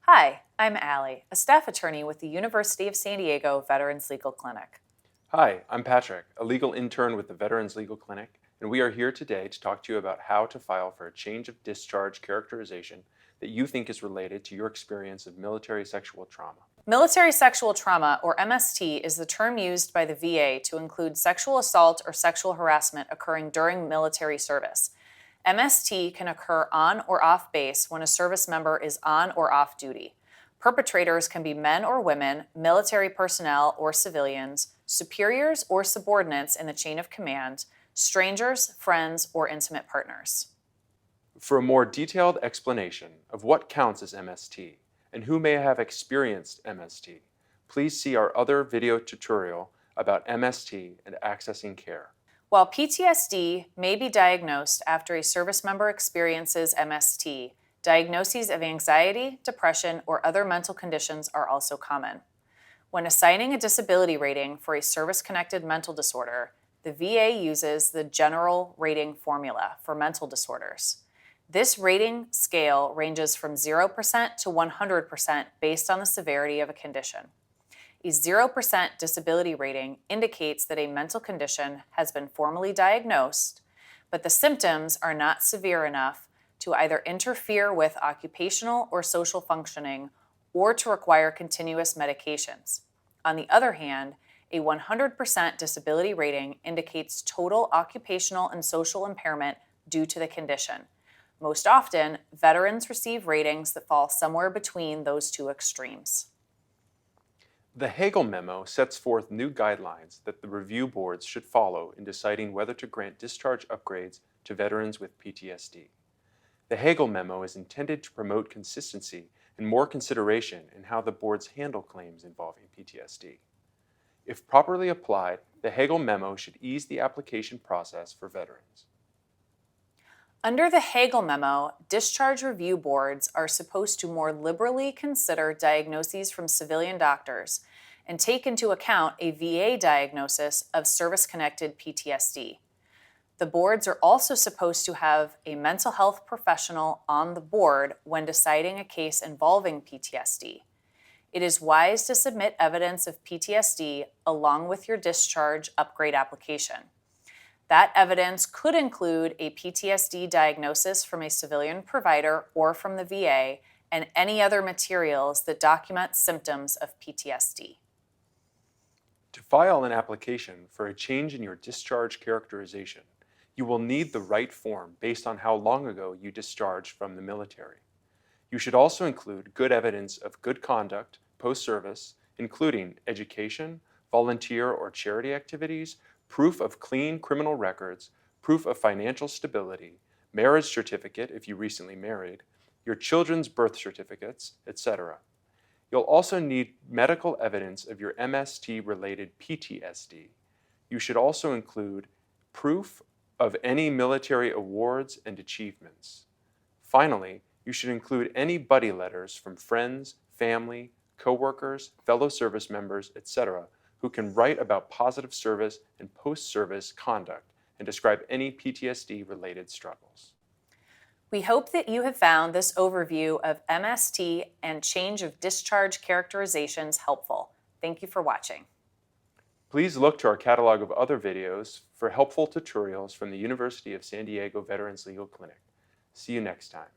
Hi, I'm Allie, a staff attorney with the University of San Diego Veterans Legal Clinic. Hi, I'm Patrick, a legal intern with the Veterans Legal Clinic, and we are here today to talk to you about how to file for a change of discharge characterization that you think is related to your experience of military sexual trauma. Military sexual trauma, or MST, is the term used by the VA to include sexual assault or sexual harassment occurring during military service. MST can occur on or off base when a service member is on or off duty. Perpetrators can be men or women, military personnel or civilians, superiors or subordinates in the chain of command, strangers, friends, or intimate partners. For a more detailed explanation of what counts as MST and who may have experienced MST, please see our other video tutorial about MST and accessing care. While PTSD may be diagnosed after a service member experiences MST, diagnoses of anxiety, depression, or other mental conditions are also common. When assigning a disability rating for a service-connected mental disorder, the VA uses the General Rating Formula for mental disorders. This rating scale ranges from 0% to 100% based on the severity of a condition. A 0% disability rating indicates that a mental condition has been formally diagnosed, but the symptoms are not severe enough to either interfere with occupational or social functioning or to require continuous medications. On the other hand, a 100% disability rating indicates total occupational and social impairment due to the condition. Most often, veterans receive ratings that fall somewhere between those two extremes. The Hagel Memo sets forth new guidelines that the review boards should follow in deciding whether to grant discharge upgrades to veterans with PTSD. The Hagel Memo is intended to promote consistency and more consideration in how the boards handle claims involving PTSD. If properly applied, the Hagel Memo should ease the application process for veterans. Under the Hagel Memo, discharge review boards are supposed to more liberally consider diagnoses from civilian doctors and take into account a VA diagnosis of service-connected PTSD. The boards are also supposed to have a mental health professional on the board when deciding a case involving PTSD. It is wise to submit evidence of PTSD along with your discharge upgrade application. That evidence could include a PTSD diagnosis from a civilian provider or from the VA and any other materials that document symptoms of PTSD. To file an application for a change in your discharge characterization, you will need the right form based on how long ago you discharged from the military. You should also include good evidence of good conduct post-service, including education, volunteer or charity activities, proof of clean criminal records, proof of financial stability, marriage certificate if you recently married, your children's birth certificates, etc. You'll also need medical evidence of your MST-related PTSD. You should also include proof of any military awards and achievements. Finally, you should include any buddy letters from friends, family, coworkers, fellow service members, etc., who can write about positive service and post-service conduct and describe any PTSD-related struggles. We hope that you have found this overview of MST and change of discharge characterizations helpful. Thank you for watching. Please look to our catalog of other videos for helpful tutorials from the University of San Diego Veterans Legal Clinic. See you next time.